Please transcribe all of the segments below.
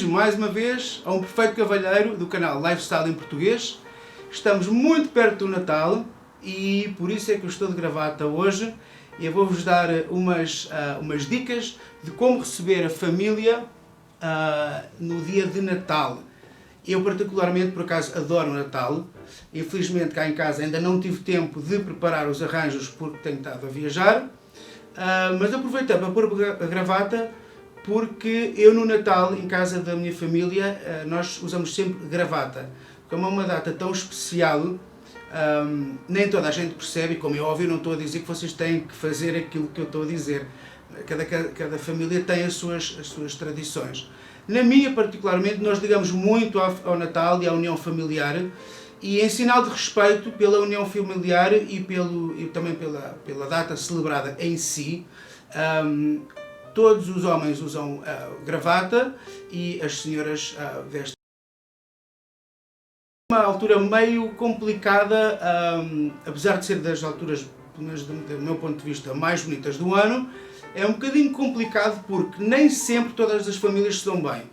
mais uma vez a um perfeito cavalheiro do canal Lifestyle em Português. Estamos muito perto do Natal e por isso é que eu estou de gravata hoje. Eu vou-vos dar umas dicas de como receber a família no dia de Natal. Eu particularmente, por acaso, adoro o Natal. Infelizmente cá em casa ainda não tive tempo de preparar os arranjos porque tenho estado a viajar. Mas aproveitei para pôr a gravata porque eu no Natal, em casa da minha família, nós usamos sempre gravata. Como é uma data tão especial, nem toda a gente percebe, como é óbvio, não estou a dizer que vocês têm que fazer aquilo que eu estou a dizer. Cada família tem as suas tradições. Na minha, particularmente, nós ligamos muito ao Natal e à união familiar, e em sinal de respeito pela união familiar e também pela data celebrada em si, todos os homens usam gravata e as senhoras vestem. Uma altura meio complicada, apesar de ser das alturas, pelo menos do meu ponto de vista, mais bonitas do ano, é um bocadinho complicado porque nem sempre todas as famílias se dão bem.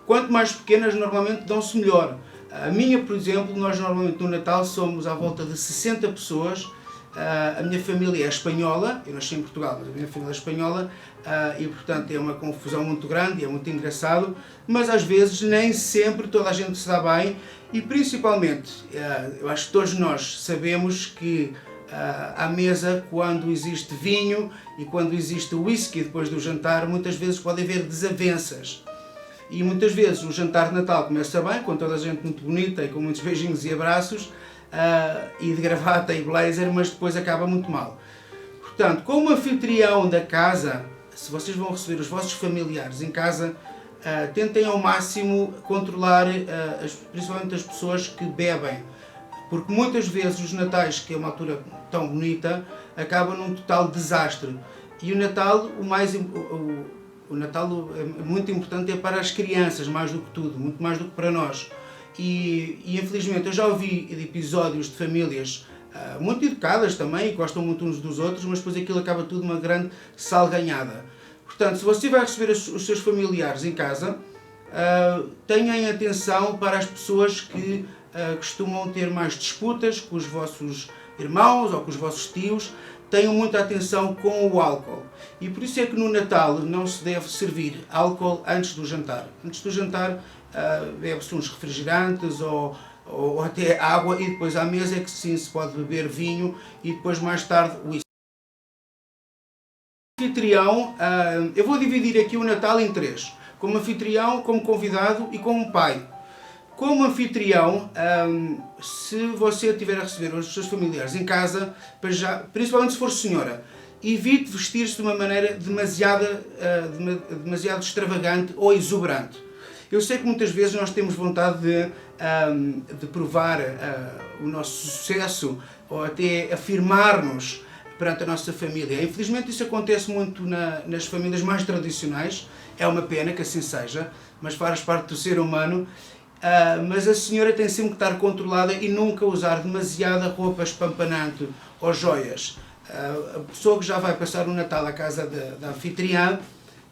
Quanto mais pequenas, normalmente dão-se melhor. A minha, por exemplo, nós normalmente no Natal somos à volta de 60 pessoas. A minha família é espanhola, eu nasci em Portugal, mas a minha família é espanhola e portanto é uma confusão muito grande, é muito engraçado, mas às vezes nem sempre toda a gente se dá bem e principalmente, eu acho que todos nós sabemos que à mesa, quando existe vinho e quando existe whisky depois do jantar, muitas vezes pode haver desavenças. E muitas vezes o jantar de Natal começa bem, com toda a gente muito bonita e com muitos beijinhos e abraços, e de gravata e blazer, mas depois acaba muito mal. Portanto, como anfitrião da casa, se vocês vão receber os vossos familiares em casa, tentem ao máximo controlar principalmente as pessoas que bebem, porque muitas vezes os natais, que é uma altura tão bonita, acabam num total desastre. E o Natal, o Natal é muito importante, é para as crianças, mais do que tudo, muito mais do que para nós. E infelizmente eu já ouvi episódios de famílias muito educadas também, e gostam muito uns dos outros, mas depois aquilo acaba tudo uma grande salganhada. Portanto, se você vai receber os seus familiares em casa, tenham atenção para as pessoas que costumam ter mais disputas com os vossos irmãos ou com os vossos tios. Tenham muita atenção com o álcool. E por isso é que no Natal não se deve servir álcool antes do jantar. Antes do jantar bebe-se uns refrigerantes ou até água, e depois à mesa é que sim se pode beber vinho e depois mais tarde whisky. Anfitrião, eu vou dividir aqui o Natal em três. Como anfitrião, como convidado e como pai. Como anfitrião, se você tiver a receber os seus familiares em casa, principalmente se for senhora, evite vestir-se de uma maneira demasiado extravagante ou exuberante. Eu sei que muitas vezes nós temos vontade de provar o nosso sucesso ou até afirmar-nos perante a nossa família. Infelizmente isso acontece muito nas famílias mais tradicionais. É uma pena que assim seja, mas faz parte do ser humano. Mas a senhora tem sempre que estar controlada e nunca usar demasiada roupa espampanante ou joias. A pessoa que já vai passar o Natal à casa da anfitriã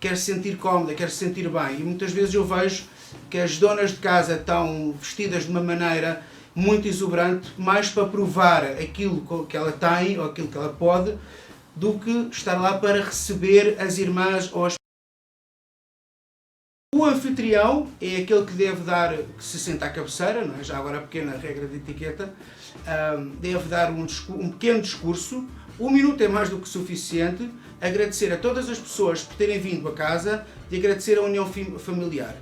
quer se sentir cómoda, quer se sentir bem. E muitas vezes eu vejo que as donas de casa estão vestidas de uma maneira muito exuberante, mais para provar aquilo que ela tem ou aquilo que ela pode, do que estar lá para receber as irmãs ou as... O anfitrião é aquele que deve que se senta à cabeceira, não é? Já agora a pequena regra de etiqueta, deve dar um pequeno discurso, 1 minuto é mais do que suficiente, agradecer a todas as pessoas por terem vindo a casa e agradecer a união familiar.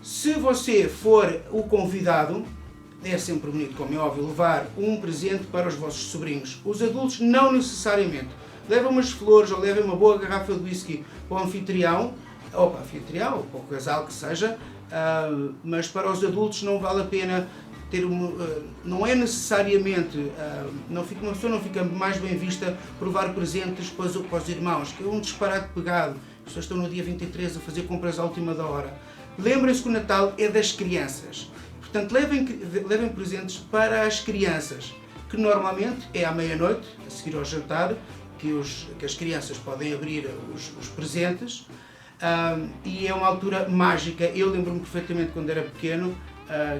Se você for o convidado, é sempre bonito, como é óbvio, levar um presente para os vossos sobrinhos. Os adultos não necessariamente. Levem umas flores ou levem uma boa garrafa de whisky para o anfitrião, ou para o casal que seja, mas para os adultos não vale a pena ter não é necessariamente, uma pessoa não fica mais bem vista por levar presentes para os irmãos, que é um disparate pegado. As pessoas estão no dia 23 a fazer compras à última da hora. Lembrem-se que o Natal é das crianças, portanto levem presentes para as crianças, que normalmente é à meia-noite, a seguir ao jantar, que as crianças podem abrir os presentes. e é uma altura mágica. Eu lembro-me perfeitamente quando era pequeno,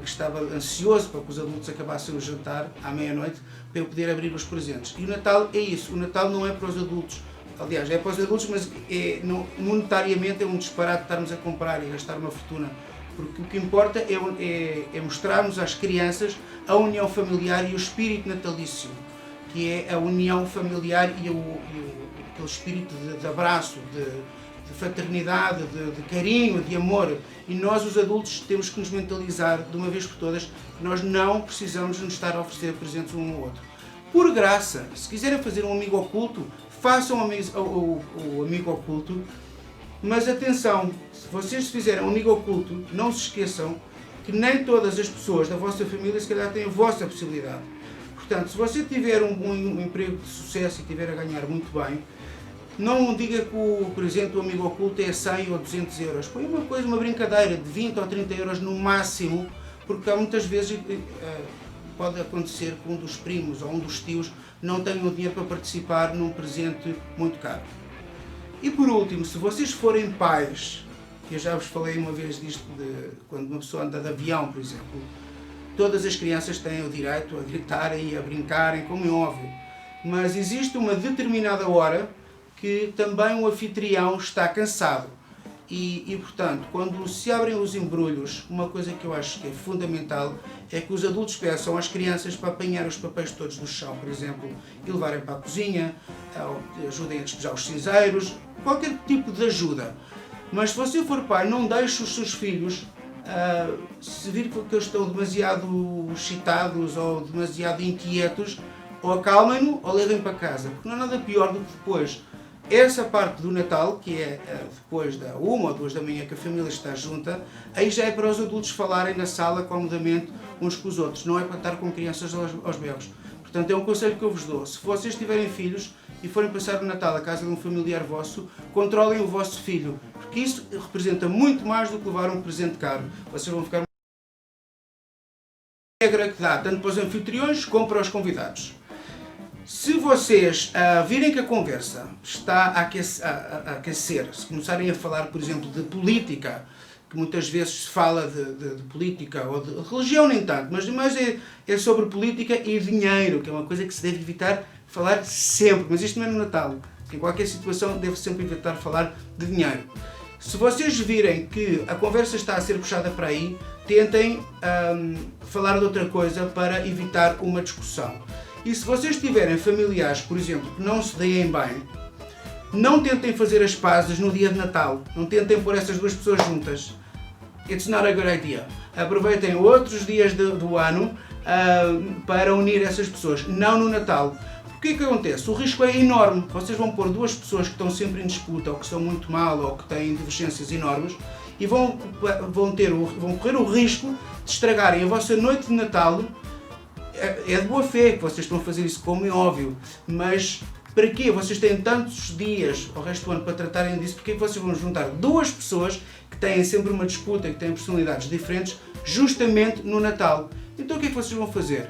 que estava ansioso para que os adultos acabassem o jantar à meia-noite para eu poder abrir os presentes. E o Natal é isso, o Natal não é para os adultos, aliás é para os adultos, mas monetariamente é um disparate estarmos a comprar e gastar uma fortuna, porque o que importa é mostrarmos às crianças a união familiar e o espírito natalício, que é a união familiar e aquele espírito de abraço, de fraternidade, de carinho, de amor. E nós, os adultos, temos que nos mentalizar de uma vez por todas que nós não precisamos nos estar a oferecer presentes um ao outro. Por graça, se quiserem fazer um amigo oculto, façam o amigo oculto, mas atenção, se vocês fizerem um amigo oculto, não se esqueçam que nem todas as pessoas da vossa família se calhar têm a vossa possibilidade. Portanto, se você tiver um emprego de sucesso e estiver a ganhar muito bem, não diga que, por exemplo, o amigo oculto é 100 ou 200 euros. Põe uma brincadeira de 20 ou 30 euros no máximo, porque há muitas vezes pode acontecer que um dos primos ou um dos tios não tenham dinheiro para participar num presente muito caro. E por último, se vocês forem pais, eu já vos falei uma vez disto, quando uma pessoa anda de avião, por exemplo, todas as crianças têm o direito a gritarem e a brincarem, como é óbvio, mas existe uma determinada hora que também o anfitrião está cansado e, portanto, quando se abrem os embrulhos, uma coisa que eu acho que é fundamental é que os adultos peçam às crianças para apanhar os papéis todos do chão, por exemplo, e levarem para a cozinha, ajudem a despejar os cinzeiros, qualquer tipo de ajuda. Mas se você for pai, não deixe os seus filhos, se vir que eles estão demasiado excitados ou demasiado inquietos, ou acalmem-no ou levem para casa, porque não há nada pior do que depois essa parte do Natal, que é depois da 1 ou 2 da manhã que a família está junta, aí já é para os adultos falarem na sala comodamente uns com os outros, não é para estar com crianças aos berros. Portanto, é um conselho que eu vos dou. Se vocês tiverem filhos e forem passar o Natal à casa de um familiar vosso, controlem o vosso filho, porque isso representa muito mais do que levar um presente caro. Vocês vão ficar... regra que dá tanto para os anfitriões como para os convidados. Se vocês virem que a conversa está a aquecer, se começarem a falar, por exemplo, de política, que muitas vezes se fala de política ou de religião nem tanto, mas é sobre política e dinheiro, que é uma coisa que se deve evitar falar sempre, mas isto não é no Natal. Em qualquer situação deve sempre evitar falar de dinheiro. Se vocês virem que a conversa está a ser puxada para aí, tentem falar de outra coisa para evitar uma discussão. E se vocês tiverem familiares, por exemplo, que não se deem bem, não tentem fazer as pazes no dia de Natal. Não tentem pôr essas duas pessoas juntas. It's not a good idea. Aproveitem outros dias do ano para unir essas pessoas, não no Natal. O que é que acontece? O risco é enorme. Vocês vão pôr duas pessoas que estão sempre em disputa, ou que são muito mal, ou que têm divergências enormes, e vão correr o risco de estragarem a vossa noite de Natal. É de boa fé que vocês estão a fazer isso, como é óbvio, mas para quê? Vocês têm tantos dias ao resto do ano para tratarem disso, porque é que vocês vão juntar duas pessoas que têm sempre uma disputa, que têm personalidades diferentes, justamente no Natal? Então o que é que vocês vão fazer?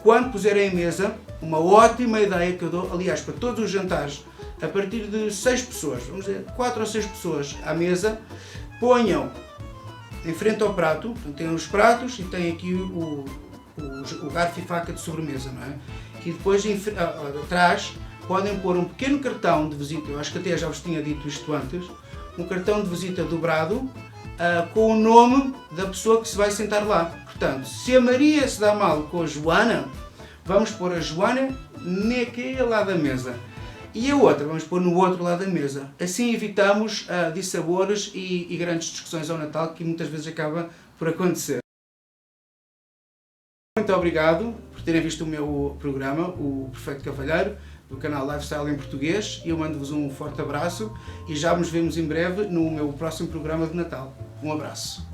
Quando puserem em mesa, uma ótima ideia que eu dou, aliás, para todos os jantares, a partir de 6 pessoas, vamos dizer, 4 ou 6 pessoas à mesa, ponham em frente ao prato, tem os pratos e tem aqui o garfo e faca de sobremesa, não é? E depois atrás podem pôr um pequeno cartão de visita, eu acho que até já vos tinha dito isto antes, um cartão de visita dobrado com o nome da pessoa que se vai sentar lá. Portanto, se a Maria se dá mal com a Joana, vamos pôr a Joana naquele lado da mesa e a outra vamos pôr no outro lado da mesa. Assim evitamos dissabores e grandes discussões ao Natal, que muitas vezes acaba por acontecer. Muito obrigado por terem visto o meu programa, o Perfeito Cavalheiro, do canal Lifestyle em Português. Eu mando-vos um forte abraço e já nos vemos em breve no meu próximo programa de Natal. Um abraço.